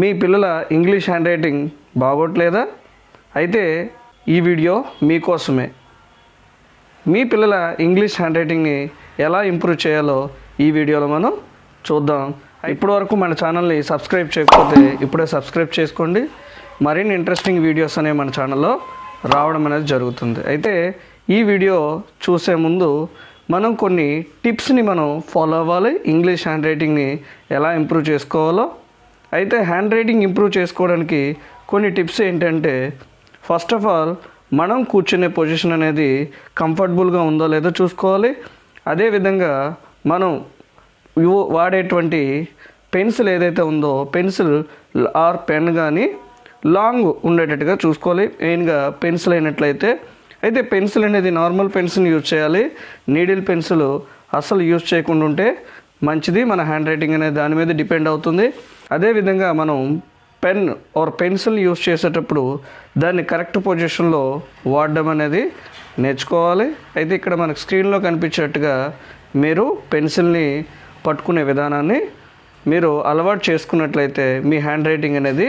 మీ పిల్లల English hand writing బాగోట్లేదా? అయితే ఈ వీడియో మీకోసమే. మీ పిల్లల ఇంగ్లీష్ హ్యాండ్ రైటింగ్ని ఎలా ఇంప్రూవ్ చేయాలో ఈ వీడియోలో మనం చూద్దాం. ఇప్పటివరకు మన ఛానల్ని సబ్స్క్రైబ్ చేయకపోతే ఇప్పుడే సబ్స్క్రైబ్ చేసుకోండి. మరిన్ని ఇంట్రెస్టింగ్ వీడియోస్ అనేవి మన ఛానల్లో రావడం అనేది జరుగుతుంది. అయితే ఈ వీడియో చూసే ముందు మనం కొన్ని టిప్స్ని మనం ఫాలో అవ్వాలి. ఇంగ్లీష్ హ్యాండ్ రైటింగ్ని ఎలా ఇంప్రూవ్ చేసుకోవాలో. అయితే హ్యాండ్ రైటింగ్ ఇంప్రూవ్ చేసుకోవడానికి కొన్ని టిప్స్ ఏంటంటే, ఫస్ట్ ఆఫ్ ఆల్ మనం కూర్చునే పొజిషన్ అనేది కంఫర్టబుల్గా ఉందో లేదో చూసుకోవాలి. అదేవిధంగా మనం వాడేటువంటి పెన్సిల్ ఏదైతే ఉందో పెన్సిల్ ఆర్ పెన్ కానీ లాంగ్ ఉండేటట్టుగా చూసుకోవాలి. మెయిన్గా పెన్సిల్ అయినట్లయితే అయితే పెన్సిల్ అనేది నార్మల్ పెన్సిల్ యూజ్ చేయాలి. నీడిల్ పెన్సిల్ అస్సలు యూజ్ చేయకుండా ఉంటే మంచిది. మన హ్యాండ్ రైటింగ్ అనేది దాని మీద డిపెండ్ అవుతుంది. అదేవిధంగా మనం పెన్ ఆర్ పెన్సిల్ యూజ్ చేసేటప్పుడు దాన్ని కరెక్ట్ పొజిషన్లో వాడడం అనేది నేర్చుకోవాలి. అయితే ఇక్కడ మనకు స్క్రీన్లో కనిపించేట్టుగా మీరు పెన్సిల్ని పట్టుకునే విధానాన్ని మీరు అలవాటు చేసుకున్నట్లయితే మీ హ్యాండ్ రైటింగ్ అనేది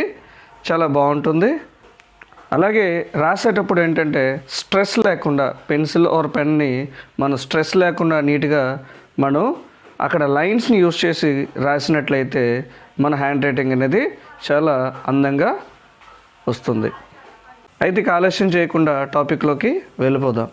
చాలా బాగుంటుంది. అలాగే రాసేటప్పుడు ఏంటంటే స్ట్రెస్ లేకుండా పెన్సిల్ ఆర్ పెన్ని మనం స్ట్రెస్ లేకుండా నీట్గా మనం అక్కడ లైన్స్ని యూజ్ చేసి రాసినట్లయితే మన హ్యాండ్ రైటింగ్ అనేది చాలా అందంగా వస్తుంది. అయితే ఆలస్యం చేయకుండా టాపిక్లోకి వెళ్ళిపోదాం.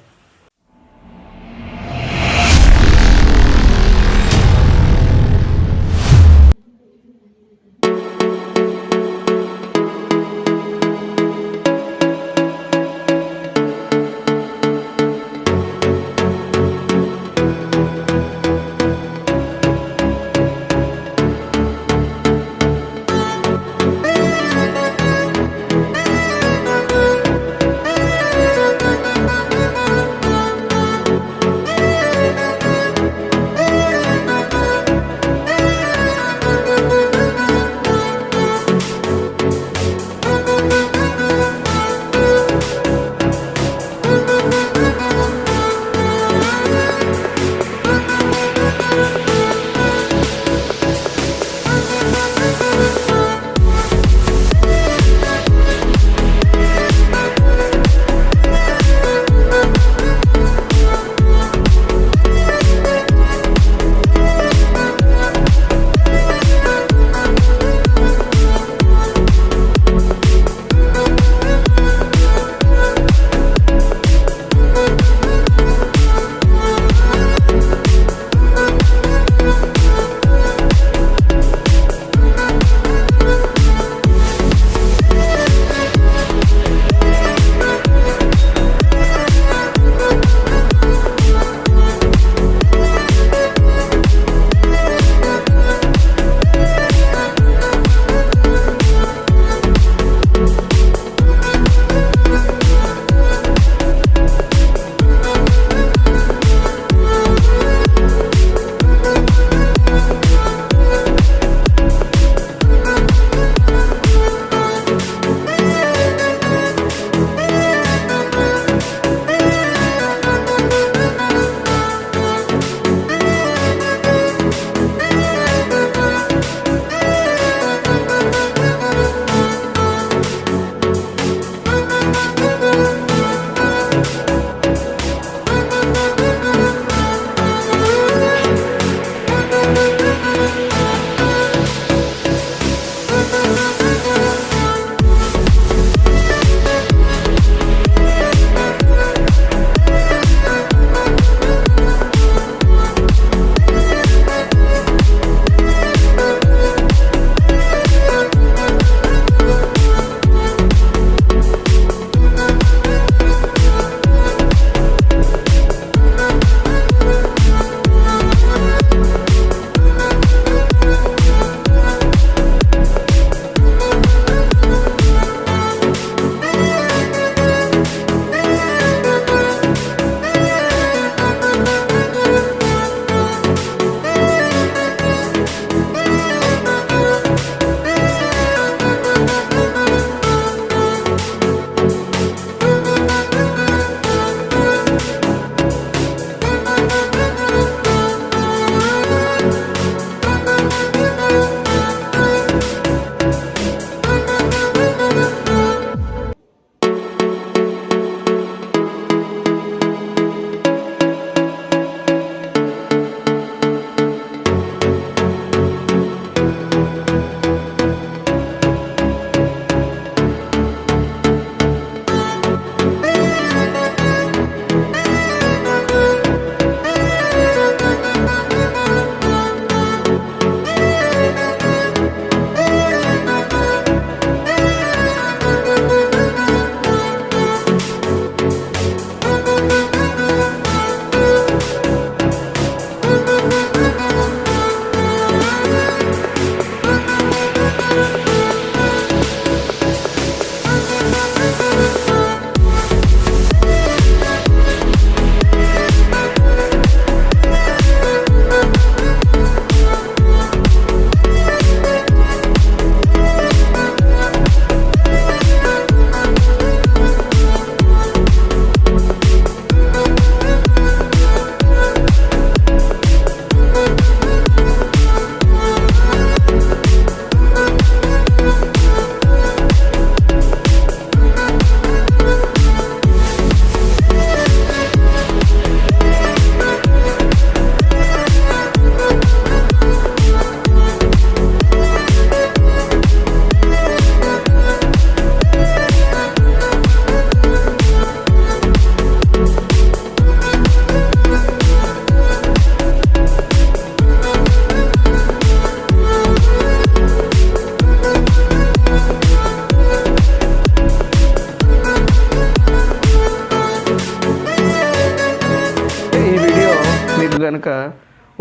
కనుక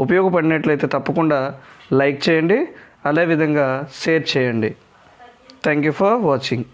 ఉపయోగపడినట్లయితే తప్పకుండా లైక్ చేయండి, అదేవిధంగా షేర్ చేయండి. Thank you for watching.